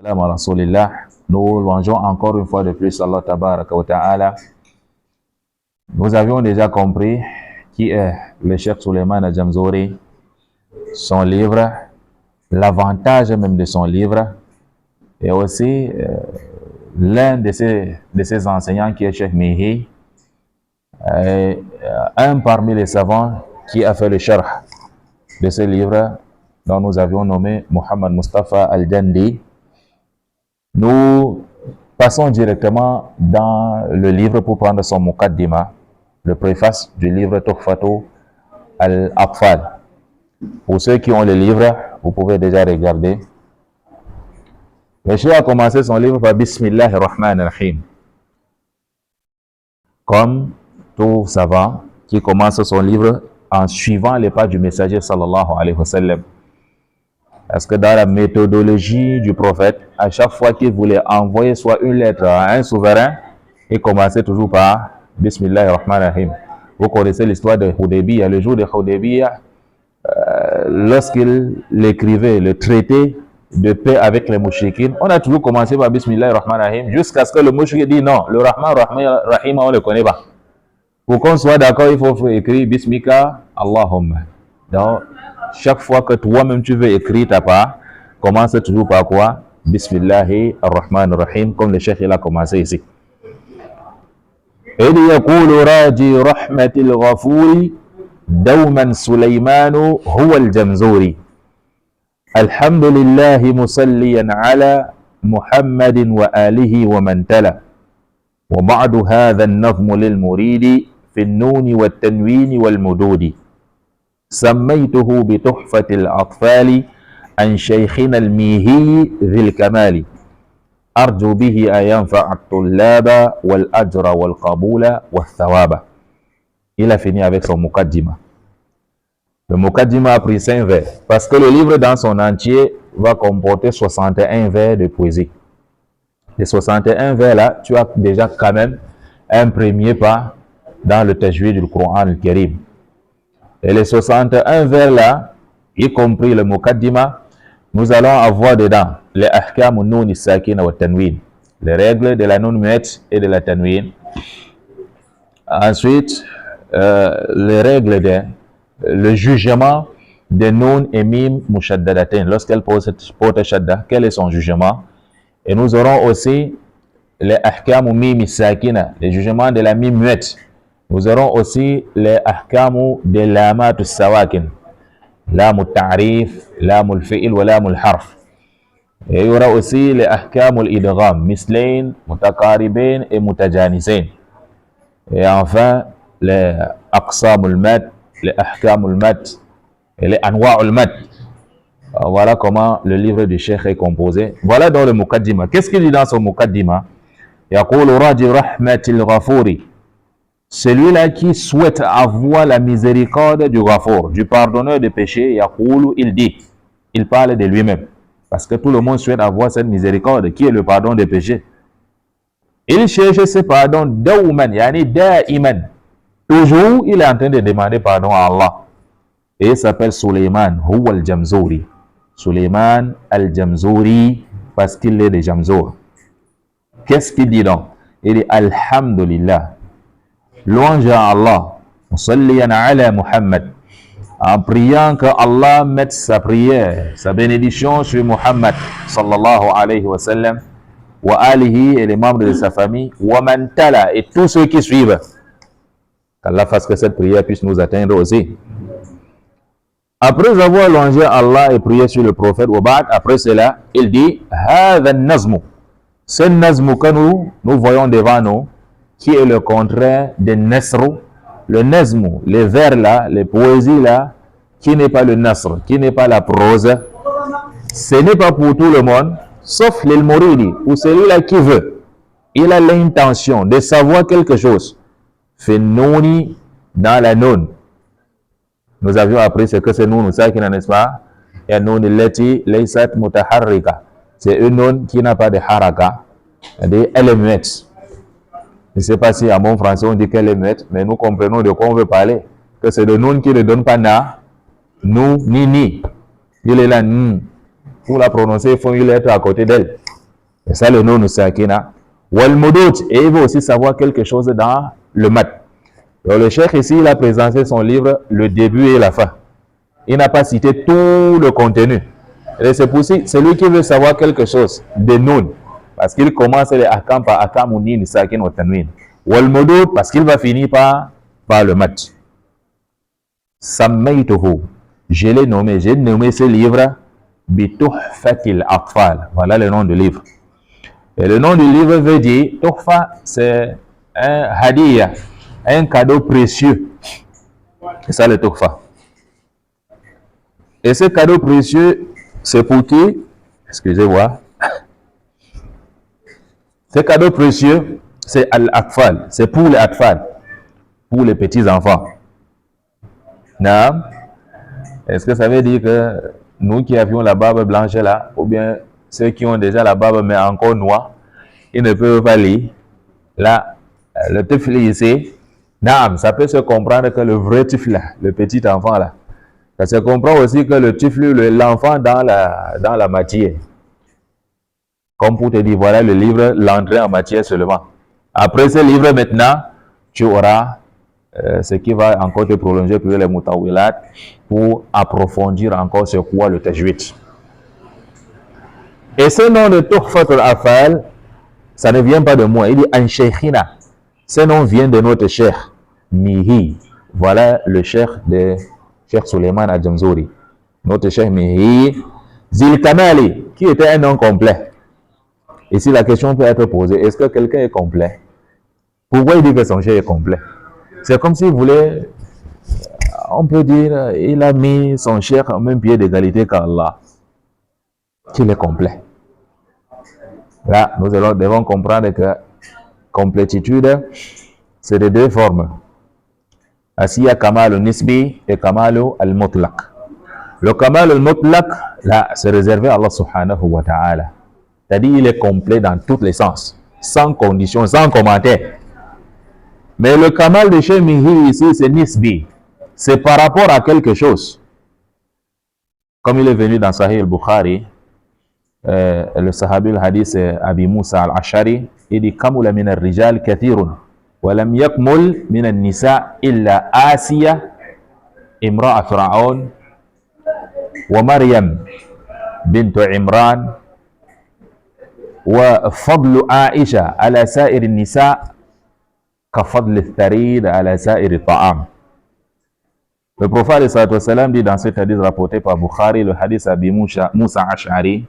Salam ala Rasulillah. Nous louangeons encore une fois de plus Allah Tabaraka wa Ta'ala. Nous avions déjà compris qui est le Cheikh Suleiman Al-Jamzouri, son livre, l'avantage même de son livre, et aussi l'un de ses enseignants qui est Cheikh Mihi, un parmi les savants qui a fait le sharh de ce livre dont nous avions nommé Muhammad Mustafa Al-Jandi. Nous passons directement dans le livre pour prendre son Muqaddima, le préface du livre Tuhfatu Al-Atfal. Pour ceux qui ont le livre, vous pouvez déjà regarder. Le cheikh a commencé son livre par Bismillahir Rahmanir Rahim. Comme tout savant qui commence son livre en suivant les pas du messager sallallahu alayhi wa sallam. Parce que dans la méthodologie du prophète, à chaque fois qu'il voulait envoyer soit une lettre à un souverain, il commençait toujours par Bismillahir Rahmanir Rahim. Vous connaissez l'histoire de Hudaybiyah. Le jour de Hudaybiyah, lorsqu'il écrivait le traité de paix avec les mouchriquines, on a toujours commencé par Bismillahir Rahmanir Rahim jusqu'à ce que le mouchrik dit non, le Rahman Rahim, on ne le connaît pas. Pour qu'on soit d'accord, il faut écrire Bismika Allahumma. Donc, chaque fois que toi-même tu veux écrire ta part, commence toujours par quoi? Bismillahir Rahmanir Rahim, comme le cheikh il a commencé ici. إذ يقول راجي رحمة الغفور دوما سليمان هو الجمزوري الحمد لله مصليا على محمد وآله ومن تلا وبعد هذا النظم للمريد في النون والتنوين والمدود سميته بتحفة الأطفال عن شيخنا الميهي ذي الكمال أرجو به أن ينفع الطلاب والأجر والقبول والثواب. Il a fini avec son Muqaddima. Le Muqaddima a pris 5 vers, parce que le livre dans son entier va comporter 61 vers de poésie. Les 61 vers là, tu as déjà quand même un premier pas dans le tajwid du Coran al-Karim. Et les 61 vers là, y compris le Muqaddima, nous allons avoir dedans les ahkam al-nun sakina wa tanwin, les règles de la nun muette et de la tanwin. Ensuite, les règles le jugement des nun et mim mushaddadatain, lorsqu'elle porte shadda, quel est son jugement? Et nous aurons aussi les ahkam mim sakina, les jugements de la mim muette. Nous aurons aussi les ahkam de lamat sawakin, lam al-ta'rif, lam al-fi'l wa lam al-harf. Et il y aura aussi les ahkam al-idgham, mislain, mutaqaribain et mutajanisain. Et enfin, les aqsam al-mad, les ahkam al-mad et les anwa' al-mad. Voilà comment le livre du cheikh est composé. Voilà dans le Muqaddima. Qu'est-ce qu'il dit dans son Muqaddima? Yaqulu raji rahmatil ghafuri. Celui-là qui souhaite avoir la miséricorde du Ghafour, du pardonneur de péchés, Yaqulu, il dit, il parle de lui-même. Parce que tout le monde souhaite avoir cette miséricorde, qui est le pardon des péchés. Il cherche ce pardon dawman, yani da'iman. Toujours, il est en train de demander pardon à Allah. Et il s'appelle Suleiman, huwa al-Jamzouri. Suleiman al-Jamzouri, parce qu'il est de Jamzour. Qu'est-ce qu'il dit donc? Il dit, Alhamdulillah. Louange à Allah, musalliyan ala Muhammad, en priant que Allah mette sa prière, sa bénédiction sur Muhammad sallallahu alayhi wa sallam, wa alihi et les membres de sa famille, wa man tala et tous ceux qui suivent. Qu'Allah fasse que cette prière puisse nous atteindre aussi. Après avoir louangé Allah et prié sur le prophète, après cela, il dit, hadha nazmu, ce nazmu que nous voyons devant nous, qui est le contraire de Nasr. Le Nazm, les vers là, les poésies là, qui n'est pas le Nasr, qui n'est pas la prose, ce n'est pas pour tout le monde, sauf l'il Mouridi, ou celui-là qui veut. Il a l'intention de savoir quelque chose. Fait nouni dans la noun. Nous avions appris ce que c'est noun, ça qui n'est pas. Et noun leti laysat mutaharrika. C'est une noun qui n'a pas de haraka, elle est muette. Je ne sais pas si en bon français on dit qu'elle est muette, mais nous comprenons de quoi on veut parler. Que c'est le nom qui ne donne pas na, nous, ni. Il est là, pour la prononcer, il faut une lettre à côté d'elle. Et ça, le nom sakina. Wal mudud, et il veut aussi savoir quelque chose dans le mat. Donc, le cheikh ici, il a présenté son livre, le début et la fin. Il n'a pas cité tout le contenu. Et c'est possible, celui qui veut savoir quelque chose des noun, parce qu'il commence les akam par akam ou nin, sakin ou tanwin. Wal mudud, parce qu'il va finir par le mat. Sammaytuhu, je l'ai nommé, j'ai nommé ce livre Bituhfatil Atfal. Voilà le nom du livre. Et le nom du livre veut dire, Tuhfa, c'est un hadiya, un cadeau précieux. C'est ça le Tuhfa. Et ce cadeau précieux, c'est pour qui? Excusez-moi. Ce cadeau précieux, c'est Al-Atfal. C'est pour les Atfal, pour les petits-enfants. Non? Est-ce que ça veut dire que nous qui avions la barbe blanche là, ou bien ceux qui ont déjà la barbe mais encore noire, ils ne peuvent pas lire? Là, le tifl ici, non, ça peut se comprendre que le vrai tifl là, le petit enfant là, ça se comprend aussi que le tifl, l'enfant dans la matière. Comme pour te dire, voilà le livre, l'entrée en matière seulement. Après ce livre maintenant, tu auras ce qui va encore te prolonger pour les mutawilat, pour approfondir encore ce quoi le tajwid. Et ce nom de Tuhfat al-Afal, ça ne vient pas de moi. Il dit An Shaykhina. Ce nom vient de notre cheikh Mihi. Voilà le cheikh de Cheikh Suleiman Adjamzouri. Notre cheikh Mihi Zil Kamali, qui était un nom complet. Ici, la question peut être posée, est-ce que quelqu'un est complet? Pourquoi il dit que son cheikh est complet? C'est comme s'il voulait, on peut dire, il a mis son cheikh au même pied d'égalité qu'Allah, qu'il est complet. Là, nous devons comprendre que complétitude, c'est de deux formes. Asiya Kamal al-Nisbi et Kamal al-Mutlaq. Le Kamal al-Mutlaq, là, c'est réservé à Allah subhanahu wa ta'ala. C'est-à-dire, il est complet dans tous les sens, sans condition, sans commentaire. Mais le Kamal de Cheikh Mihi ici, c'est Nisbi. C'est par rapport à quelque chose. Comme il est venu dans Sahih al-Bukhari, le sahabi al-hadith, c'est Abi Musa al-Ashari, il dit Kamula min al-rijal kathirun, wa lam yakmul min al-nisa illa Asiya, imra'a Fir'aun, wa Maryam bint Imran, wa fadlu Aisha ala sa'ir al-nisa kafadl al-tharid ala sa'ir al-ta'am. Le prophète sallallahu alayhi wa sallam dit dans cet hadith rapporté par Bukhari, le hadith Abi Musa Ash'ari,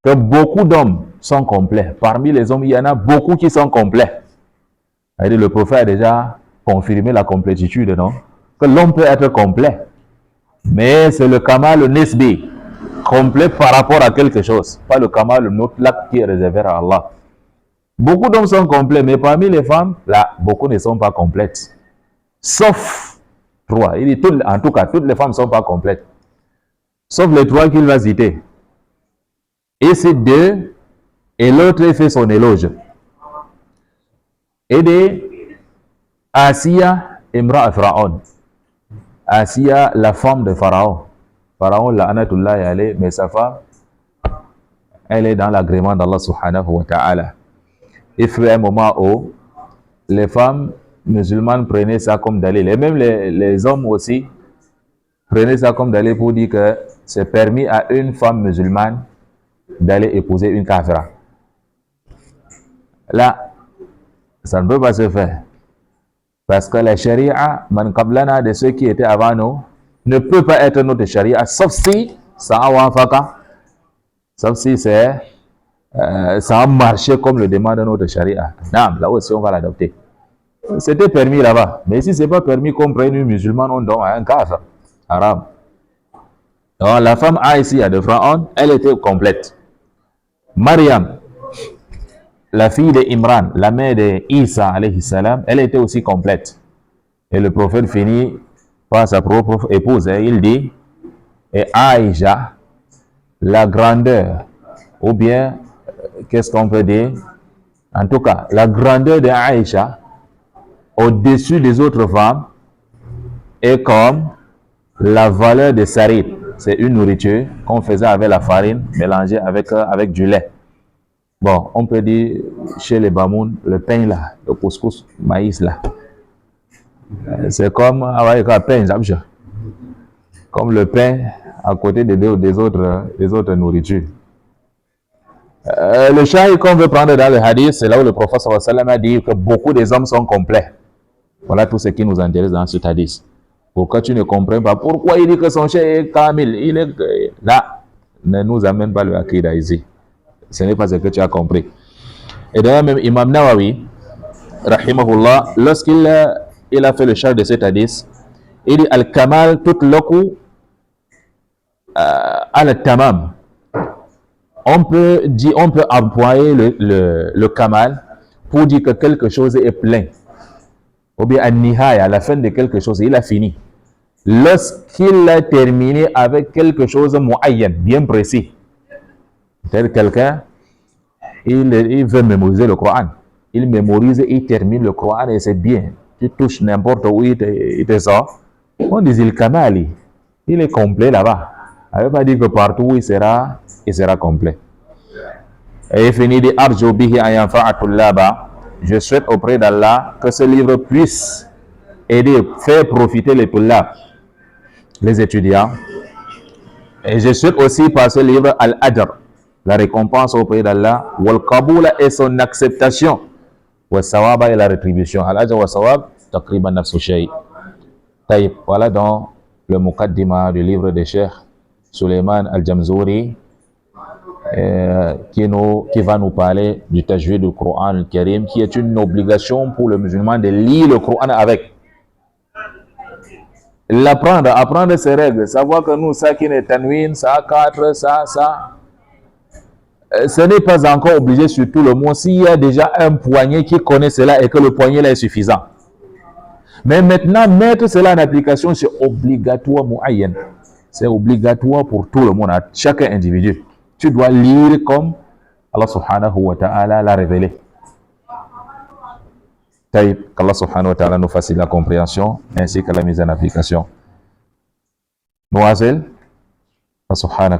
que beaucoup d'hommes sont complets. Parmi les hommes, il y en a beaucoup qui sont complets. Le prophète a déjà confirmé la complétitude, non? Que l'homme peut être complet. Mais c'est le Kamal Nisbi, complet par rapport à quelque chose. Pas le Kamal Mutlaq qui est réservé à Allah. Beaucoup d'hommes sont complets, mais parmi les femmes, là, beaucoup ne sont pas complètes. Sauf trois. Il dit, en tout cas, toutes les femmes ne sont pas complètes. Sauf les trois qu'il va citer. Et c'est deux, et l'autre fait son éloge. Et de Asiya Imra Pharaon. Asiya, la femme de Pharaon. Pharaon, la Anatullah alayhi, mais sa femme, elle est dans l'agrément d'Allah subhanahu wa ta'ala. Il fut un moment où les femmes musulmanes prenaient ça comme dalil. Et même les hommes aussi prenaient ça comme dalil pour dire que c'est permis à une femme musulmane d'aller épouser une kafira. Là, ça ne peut pas se faire. Parce que la charia, man qablana, de ceux qui étaient avant nous, ne peut pas être notre charia, sauf si ça a wafaka, sauf si c'est ça a marché comme le demande notre charia. Non, là aussi on va l'adopter. C'était permis là-bas. Mais si ce n'est pas permis qu'on prenne une musulmane, on donne à un kafir. Haram. Donc la femme Aïsia de Pharaon, elle était complète. Maryam, la fille de Imran, la mère de Isa alayhi salam, elle était aussi complète. Et le prophète finit par sa propre épouse. Et il dit, et Aïcha, la grandeur, ou bien, qu'est-ce qu'on peut dire? En tout cas, la grandeur de Aïcha, au-dessus des autres femmes, est comme la valeur de sarid. C'est une nourriture qu'on faisait avec la farine mélangée avec du lait. Bon, on peut dire chez les Bamoun, le pain là, le couscous, maïs là. C'est comme pain, comme le pain à côté des autres nourritures. Le shahid qu'on veut prendre dans le hadith, c'est là où le prophète sallallahu alayhi wa sallam a dit que beaucoup des hommes sont complets. Voilà tout ce qui nous intéresse dans ce hadith. Pourquoi tu ne comprends pas pourquoi il dit que son chef est kamil? Il est là. Ne nous amène pas le akida ici. Ce n'est pas ce que tu as compris. Et d'ailleurs, même Imam Nawawi, rahimahullah, lorsqu'il a fait le charge de cet hadith, il dit al-kamal tout loku al-tamam. On peut employer le kamal pour dire que quelque chose est plein. Ou bien à la fin de quelque chose, il a fini. Lorsqu'il a terminé avec quelque chose muayyan, bien précis, tel quelqu'un, il veut mémoriser le Coran. Il mémorise, il termine le Coran et c'est bien. Tu touches n'importe où, il te sort. On dit il kamali. Il est complet là-bas. Ça ne veut pas dire que partout il sera complet. Et il finit de arju bihi ayanfa'atullaba. Je souhaite auprès d'Allah que ce livre puisse aider, faire profiter les tullab, les étudiants. Et je souhaite aussi par ce livre al-ajr, la récompense auprès d'Allah, wal kaboula et son acceptation, wal sawaba et la rétribution. Al-ajr wal sawab, taqriban nafsu shay. Taïb, voilà donc le muqaddima du livre de Cheikh Suleiman Al-Jamzouri, qui va nous parler du tajwid du Coran al-Karim, qui est une obligation pour le musulman de lire le Coran avec. L'apprendre, apprendre ses règles, savoir que nous, ça qui est tanwin, ça 4, ça. Ce n'est pas encore obligé sur tout le monde. S'il y a déjà un poignet qui connaît cela et que le poignet là est suffisant. Mais maintenant, mettre cela en application, c'est obligatoire, muayyan. C'est obligatoire pour tout le monde, à chaque individu. Tu dois lire comme Allah subhanahu wa ta'ala l'a révélé. Taïb, qu'Allah subhanahu wa ta'ala nous facilite la compréhension ainsi que la mise en application. Noazel, Allah subhanahu